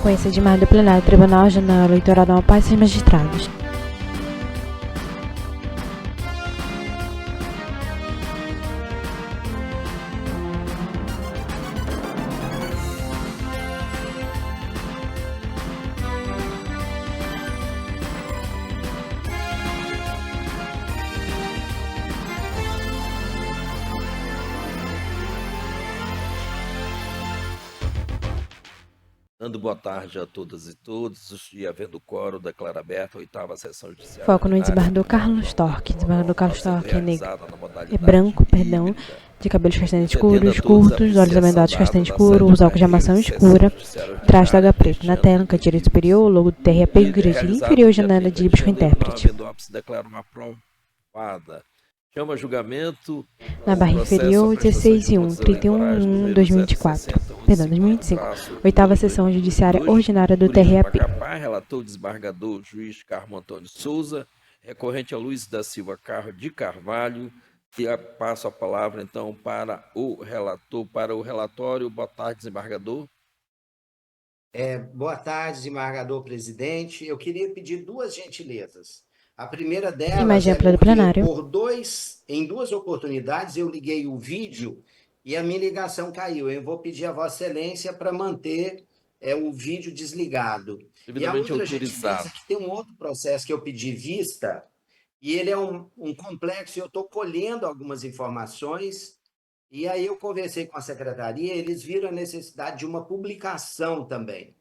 sequência de mais do plenário do Tribunal Regional Eleitoral da Amapá e seus magistrados. Dando boa tarde a todas e todos, e havendo quórum, declaro aberta a 8ª sessão judiciária. Foco no desembargador Carlos Torque. Desembargador Carlos Torque é branco, de cabelos castanhos escuros, curtos, olhos amendoados castanho escuro, usa óculos de armação escura, traje toga preto. Na tela, no canto direito superior, o logo do TRAP em direito inferior, janela de libros com intérprete. Declaro uma aprovada. Chama julgamento. Na barra inferior, 16/1, 31/1/2024. Perdão, 2025. 8ª sessão judiciária ordinária do TRAP. Relator desembargador juiz Carmo Antônio Souza, recorrente a Luiz da Silva de Carvalho. E passo a palavra então para o relator, para o relatório. Boa tarde, desembargador. Boa tarde, desembargador presidente. Eu queria pedir duas gentilezas. A primeira delas é do plenário. Em duas oportunidades eu liguei o vídeo e a minha ligação caiu. Eu vou pedir a Vossa Excelência para manter o vídeo desligado. E a outra gentileza que tem um outro processo que eu pedi vista, e ele é um complexo, e eu estou colhendo algumas informações, e aí eu conversei com a secretaria, eles viram a necessidade de uma publicação também.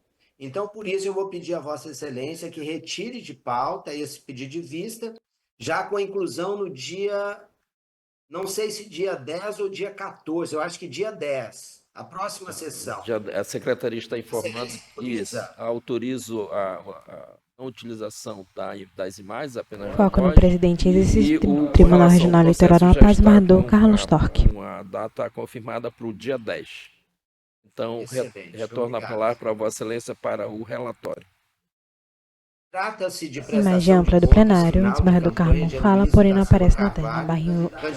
Então, por isso, eu vou pedir a Vossa Excelência que retire de pauta esse pedido de vista, já com a inclusão no dia, não sei se dia 10 ou dia 14, eu acho que dia 10, a próxima sessão. A secretaria está informando que autorizo a utilização das imagens apenas. Foco no presidente exercício do Tribunal Regional Eleitoral da Amapá, desembargador Carlos Torque. Uma data confirmada para o dia 10. Então, retorno a palavra para a Vossa Excelência para o relatório. Trata-se de imagem ampla do plenário. O desembargador Carmo fala, porém não aparece na tela. Na barra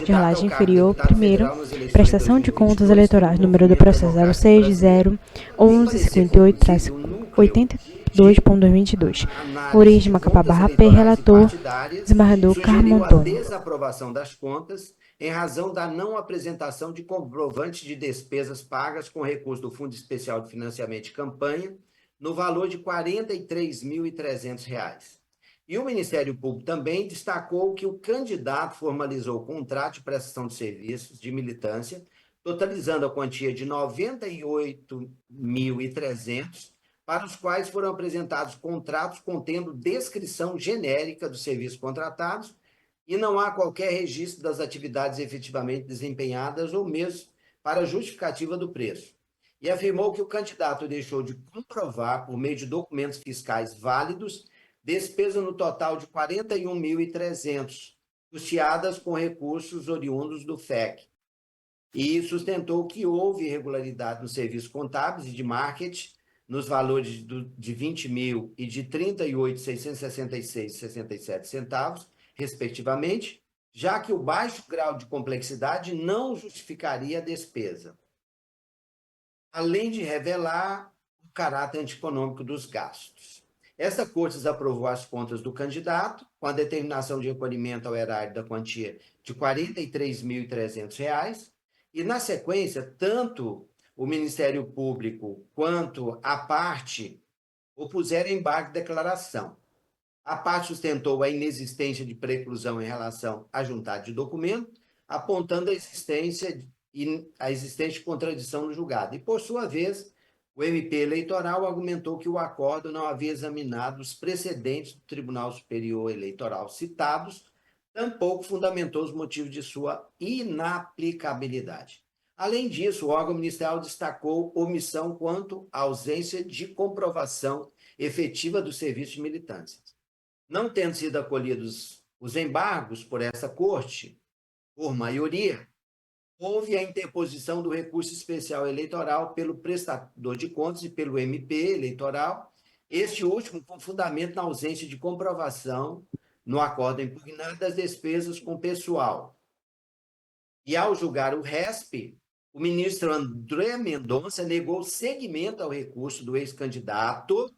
de rolagem inferior, primeiro, prestação de contas eleitorais. Número do processo 06-01158-82.2022. Origem Macapá/P. Relator, desembargador Carmo Antônio. Desaprovação das contas em razão da não apresentação de comprovante de despesas pagas com recurso do Fundo Especial de Financiamento de Campanha, no valor de R$ 43.300. E o Ministério Público também destacou que o candidato formalizou o contrato de prestação de serviços de militância, totalizando a quantia de R$ 98.300, para os quais foram apresentados contratos contendo descrição genérica dos serviços contratados, e não há qualquer registro das atividades efetivamente desempenhadas ou mesmo para justificativa do preço. E afirmou que o candidato deixou de comprovar, por meio de documentos fiscais válidos, despesa no total de R$ 41.300, custeadas com recursos oriundos do FEC. E sustentou que houve irregularidade nos serviços contábeis e de marketing, nos valores de 20.000 e de 38.666,67 centavos, respectivamente, já que o baixo grau de complexidade não justificaria a despesa, além de revelar o caráter antieconômico dos gastos. Esta Corte desaprovou as contas do candidato, com a determinação de recolhimento ao erário da quantia de R$ 43.300, e, na sequência, tanto o Ministério Público quanto a parte opuseram embargo de declaração. A parte sustentou a inexistência de preclusão em relação à juntada de documento, apontando a existência de contradição no julgado. E, por sua vez, o MP eleitoral argumentou que o acordo não havia examinado os precedentes do Tribunal Superior Eleitoral citados, tampouco fundamentou os motivos de sua inaplicabilidade. Além disso, o órgão ministerial destacou omissão quanto à ausência de comprovação efetiva do serviço de militância. Não tendo sido acolhidos os embargos por essa Corte, por maioria, houve a interposição do recurso especial eleitoral pelo prestador de contas e pelo MP eleitoral, este último com fundamento na ausência de comprovação no acordo impugnado das despesas com pessoal. E ao julgar o RESP, o ministro André Mendonça negou seguimento ao recurso do ex-candidato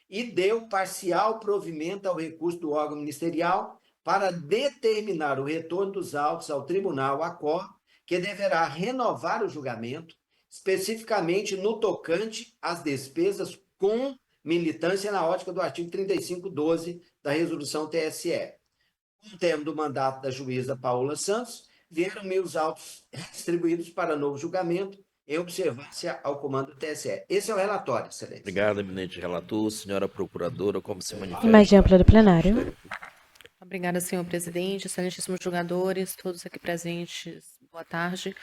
e deu parcial provimento ao recurso do órgão ministerial para determinar o retorno dos autos ao Tribunal ACOR, que deverá renovar o julgamento, especificamente no tocante às despesas com militância na ótica do artigo 3512 da resolução TSE. Com o término do mandato da juíza Paola Santos, vieram os autos distribuídos para novo julgamento em observância ao comando do TSE. Esse é o relatório, excelência. Obrigado, eminente relator. Senhora procuradora, como se manifesta? Imagem ampla do plenário. Obrigada, senhor presidente, excelentíssimos julgadores, todos aqui presentes, boa tarde.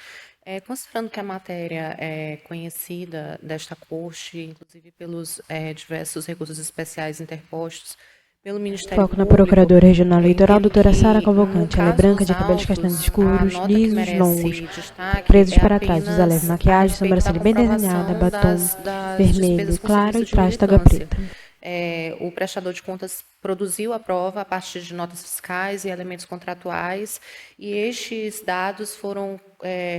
Considerando que a matéria é conhecida desta corte, inclusive pelos diversos recursos especiais interpostos pelo Ministério Foco na Público, Procuradora Regional Eleitoral, entendo doutora que, Sara no Cavalcante. Ela é caso branca, dos de cabelos autos, castanhos a escuros, nota que lisos, merece longos, destaque presos é para trás, usa leve apenas a maquiagem, respeito sobrancelha da bem desenhada, comprovação batom das vermelho despesas com claro e serviço de traje toga militância. preta. O prestador de contas produziu a prova a partir de notas fiscais e elementos contratuais, e estes dados foram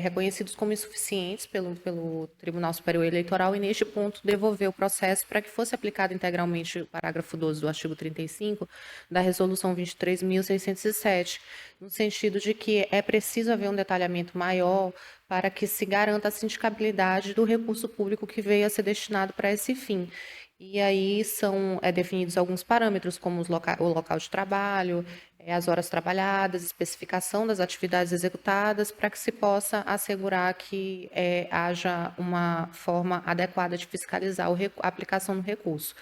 reconhecidos como insuficientes pelo Tribunal Superior Eleitoral, e neste ponto devolveu o processo para que fosse aplicado integralmente o parágrafo 12 do artigo 35 da Resolução 23.607, no sentido de que é preciso haver um detalhamento maior para que se garanta a sindicabilidade do recurso público que veio a ser destinado para esse fim. E aí são definidos alguns parâmetros, como o local de trabalho, as horas trabalhadas, especificação das atividades executadas, para que se possa assegurar que haja uma forma adequada de fiscalizar a aplicação do recurso.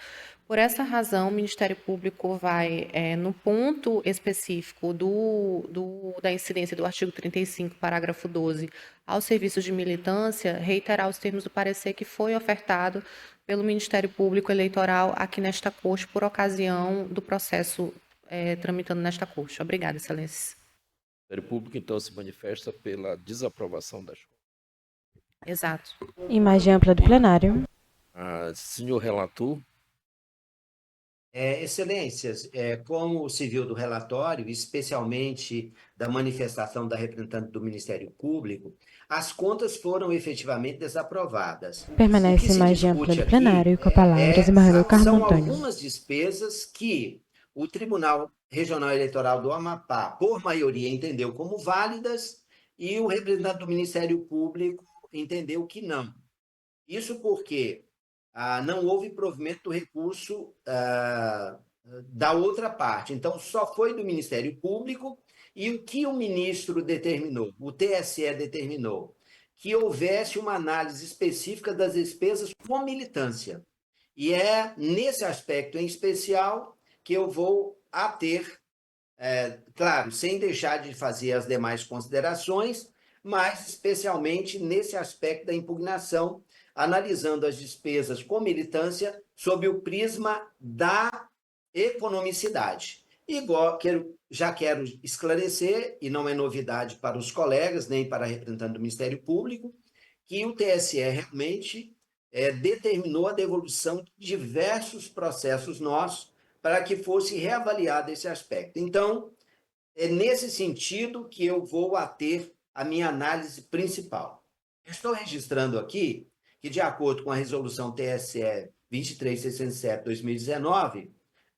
Por essa razão, o Ministério Público vai, no ponto específico da incidência do artigo 35, parágrafo 12, aos serviços de militância, reiterar os termos do parecer que foi ofertado pelo Ministério Público Eleitoral aqui nesta corte, por ocasião do processo tramitando nesta corte. Obrigada, excelência. O Ministério Público, então, se manifesta pela desaprovação das contas. Exato. Imagem ampla do plenário. Senhor relator. Excelências, como se viu do relatório, especialmente da manifestação da representante do Ministério Público, as contas foram efetivamente desaprovadas. Permanece imagem ampla do plenário com a palavra desembargador Carlos São Antônio. algumas despesas que o Tribunal Regional Eleitoral do Amapá, por maioria, entendeu como válidas e o representante do Ministério Público entendeu que não. Isso porque não houve provimento do recurso da outra parte. Então, só foi do Ministério Público, e o que o ministro determinou, o TSE determinou, que houvesse uma análise específica das despesas com militância. E é nesse aspecto em especial que eu vou ater, claro, sem deixar de fazer as demais considerações, mas especialmente nesse aspecto da impugnação, analisando as despesas com militância sob o prisma da economicidade. Já quero esclarecer, e não é novidade para os colegas, nem para a representante do Ministério Público, que o TSE realmente determinou a devolução de diversos processos nossos para que fosse reavaliado esse aspecto. Então, é nesse sentido que eu vou ater a minha análise principal. Estou registrando aqui que, de acordo com a resolução TSE 23.607/2019,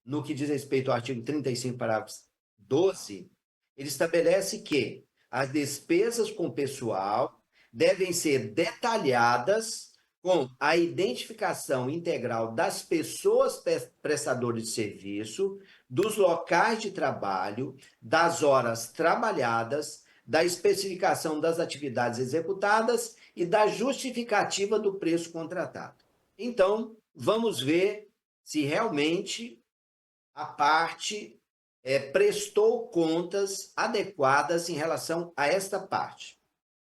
no que diz respeito ao artigo 35, parágrafo 12, ele estabelece que as despesas com pessoal devem ser detalhadas com a identificação integral das pessoas prestadoras de serviço, dos locais de trabalho, das horas trabalhadas, da especificação das atividades executadas e da justificativa do preço contratado. Então, vamos ver se realmente a parte prestou contas adequadas em relação a esta parte.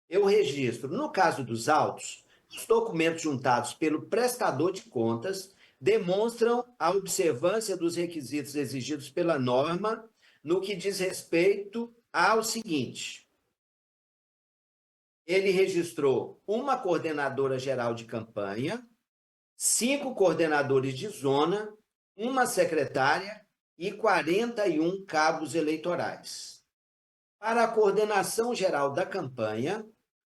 Eu registro, no caso dos autos, os documentos juntados pelo prestador de contas demonstram a observância dos requisitos exigidos pela norma no que diz respeito ao seguinte: ele registrou uma coordenadora geral de campanha, 5 coordenadores de zona, uma secretária e 41 cabos eleitorais. Para a coordenação geral da campanha,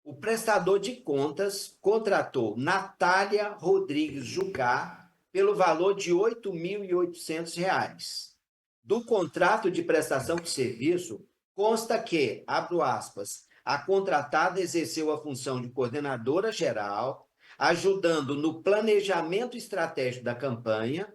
o prestador de contas contratou Natália Rodrigues Jucá pelo valor de R$ 8.800. Do contrato de prestação de serviço, consta que, abro aspas, a contratada exerceu a função de coordenadora geral, ajudando no planejamento estratégico da campanha,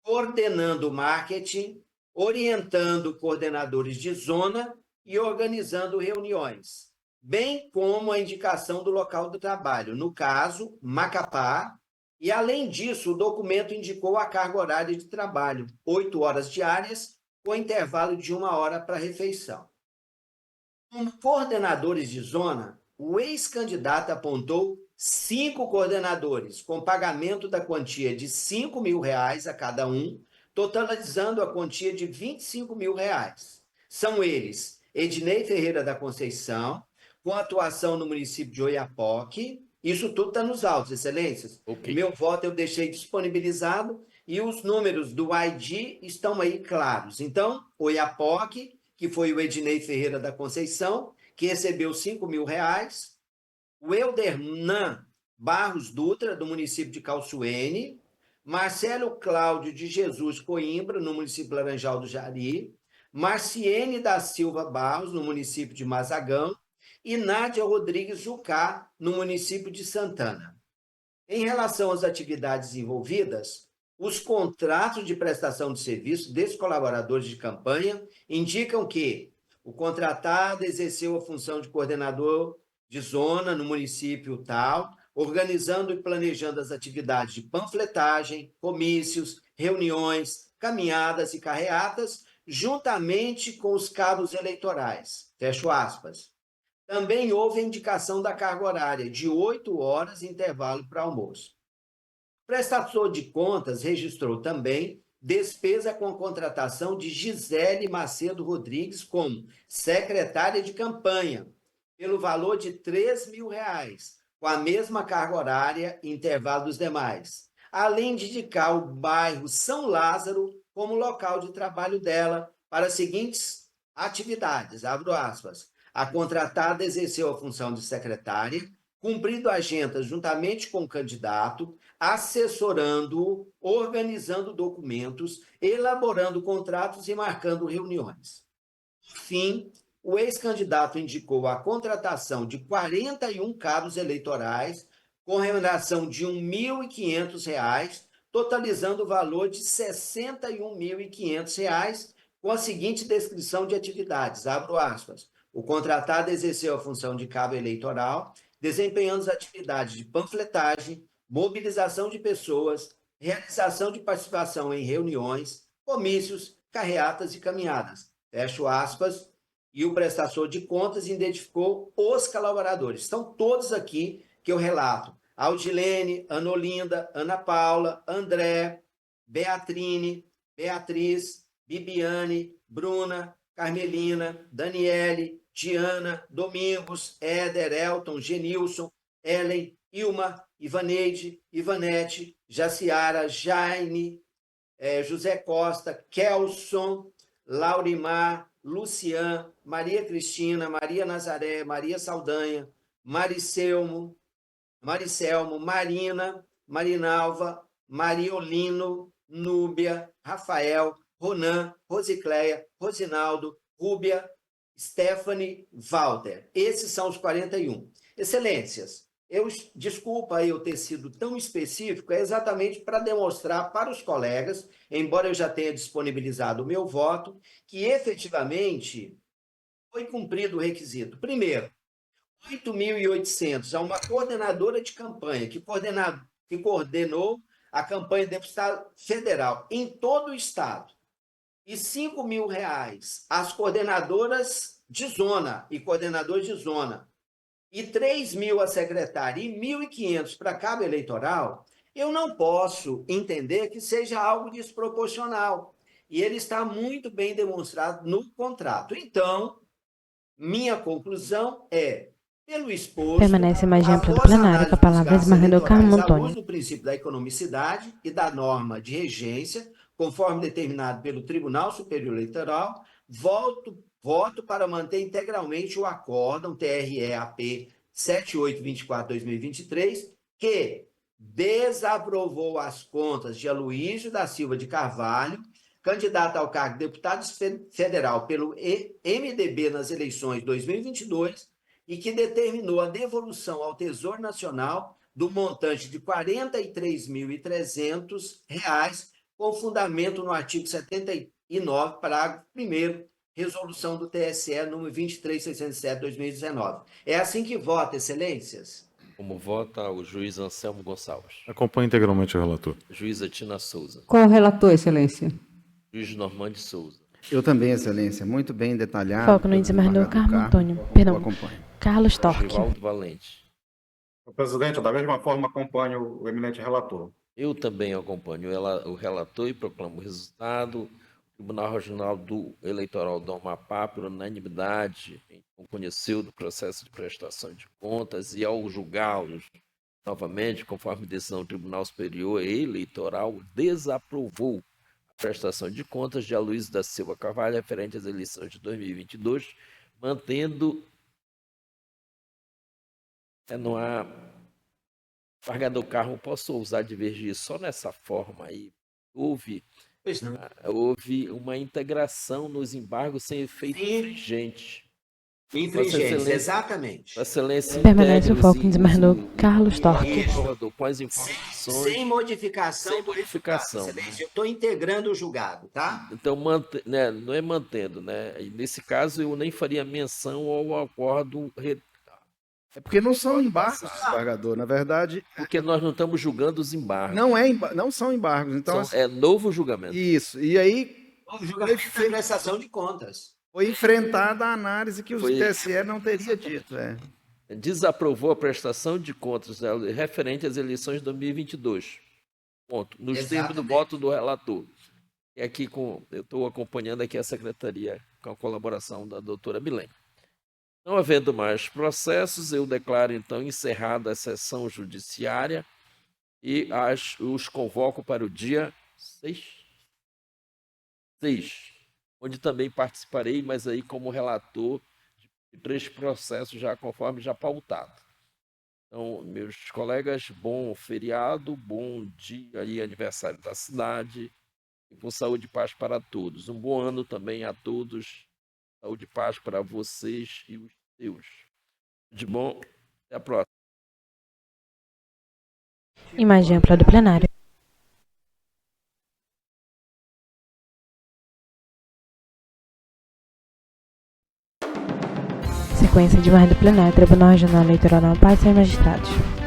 coordenando o marketing, orientando coordenadores de zona e organizando reuniões, bem como a indicação do local do trabalho, no caso, Macapá, e, além disso, o documento indicou a carga horária de trabalho, 8 horas diárias, com intervalo de 1 hora para refeição. Como coordenadores de zona, o ex-candidato apontou 5 coordenadores, com pagamento da quantia de R$ 5.000 a cada um, totalizando a quantia de R$ 25.000. São eles Ednei Ferreira da Conceição, com atuação no município de Oiapoque. Isso tudo está nos autos, excelências. Ok. O meu voto eu deixei disponibilizado e os números do ID estão aí claros. Então, Oiapoque, que foi o Ednei Ferreira da Conceição, que recebeu R$ 5.000, o Eldernan Barros Dutra, do município de Calçuene, Marcelo Cláudio de Jesus Coimbra, no município de Laranjal do Jari, Marciene da Silva Barros, no município de Mazagão, e Nádia Rodrigues Jucá, no município de Santana. Em relação às atividades envolvidas, os contratos de prestação de serviço desses colaboradores de campanha indicam que o contratado exerceu a função de coordenador de zona no município tal, organizando e planejando as atividades de panfletagem, comícios, reuniões, caminhadas e carreatas, juntamente com os cabos eleitorais. Fecho aspas. Também houve a indicação da carga horária de 8 horas e intervalo para almoço. O prestador de contas registrou também despesa com a contratação de Gisele Macedo Rodrigues como secretária de campanha, pelo valor de R$ 3.000, com a mesma carga horária e intervalo dos demais, além de indicar o bairro São Lázaro como local de trabalho dela para as seguintes atividades, abro aspas. A contratada exerceu a função de secretária, cumprindo agendas juntamente com o candidato, assessorando-o, organizando documentos, elaborando contratos e marcando reuniões. Por fim, o ex-candidato indicou a contratação de 41 cabos eleitorais, com remuneração de R$ 1.500, totalizando o valor de R$ 61.500, com a seguinte descrição de atividades, abro aspas. O contratado exerceu a função de cabo eleitoral, desempenhando as atividades de panfletagem, mobilização de pessoas, realização de participação em reuniões, comícios, carreatas e caminhadas. Fecho aspas. E o prestador de contas identificou os colaboradores. Estão todos aqui que eu relato. Aldilene, Ana Olinda, Ana Paula, André, Beatrine, Beatriz, Bibiane, Bruna, Carmelina, Daniele, Diana, Domingos, Éder, Elton, Genilson, Ellen, Ilma, Ivaneide, Ivanete, Jaciara, Jaime, José Costa, Kelson, Laurimar, Lucian, Maria Cristina, Maria Nazaré, Maria Saldanha, Maricelmo, Marina, Marinalva, Mariolino, Núbia, Rafael, Ronan, Rosicléia, Rosinaldo, Rúbia, Stephanie, Walter. Esses são os 41. Excelências, desculpa eu ter sido tão específico, é exatamente para demonstrar para os colegas, embora eu já tenha disponibilizado o meu voto, que efetivamente foi cumprido o requisito. Primeiro, 8.800 a uma coordenadora de campanha que coordenou a campanha de deputado federal em todo o estado, e R$ 5.000 às coordenadoras de zona e coordenadores de zona, e 3.000 a secretária e 1.500 para cabo eleitoral, eu não posso entender que seja algo desproporcional. E ele está muito bem demonstrado no contrato. Então, minha conclusão é, pelo exposto, Permanece a imagem ampla do após a plenário, análise com a dos palavra gastos esmagador Carmo eleitorais, à luz Antônio. do princípio da economicidade e da norma de regência, conforme determinado pelo Tribunal Superior Eleitoral, voto para manter integralmente o acórdão TRE-AP 7824/2023, que desaprovou as contas de Aloísio da Silva de Carvalho, candidato ao cargo de deputado federal pelo MDB nas eleições 2022, e que determinou a devolução ao Tesouro Nacional do montante de R$ 43.300, com fundamento no artigo 79, parágrafo 1º, resolução do TSE número 23.607/2019. É assim que vota, excelências? Como vota o juiz Anselmo Gonçalves? Acompanho integralmente o relator. Juíza Tina Souza. Qual o relator, excelência? Juiz Normande Souza. Eu também, excelência. Muito bem detalhado. Foco no desembargador Carmo Antônio. Perdão. Acompanho. Carlos Torque. Givaldo Valente. Presidente, da mesma forma acompanho o eminente relator. Eu também acompanho o relator e proclamo o resultado. O Tribunal Regional Eleitoral do Amapá, por unanimidade, conheceu do processo de prestação de contas e, ao julgá-los novamente, conforme decisão do Tribunal Superior Eleitoral, desaprovou a prestação de contas de Aloísio da Silva Carvalho referente às eleições de 2022, mantendo... Não há... Embargador Carmo, posso ousar divergir só nessa forma aí? Houve uma integração nos embargos sem efeito infringente. Infringente, exatamente. Excelência, Permanece o foco em desembargador Carlos Torque. Com as informações. Sem modificação. Sem modificação. Excelência, eu estou integrando o julgado, tá? Então, né, não é mantendo, né? E nesse caso, eu nem faria menção ao acordo. É porque não são embargos, desembargador. Na verdade... Porque nós não estamos julgando os embargos. Não são embargos. Então, é novo julgamento. Isso. E aí... O julgamento de prestação de contas. Foi enfrentada a análise que o TSE não teria dito. Desaprovou a prestação de contas referente às eleições de 2022. Ponto. Nos termos do voto do relator. E aqui eu estou acompanhando aqui a secretaria com a colaboração da doutora Milene. Não havendo mais processos, eu declaro, então, encerrada a sessão judiciária e os convoco para o dia 6, onde também participarei, mas aí como relator de 3 processos, já conforme já pautado. Então, meus colegas, bom feriado, bom dia e aniversário da cidade, e com saúde e paz para todos. Um bom ano também a todos, saúde e paz para vocês e os seus. De bom, até a próxima. Imagem ampla do plenário. Sequência de imagem do plenário, Tribunal Regional Eleitoral do Amapá e seus magistrados.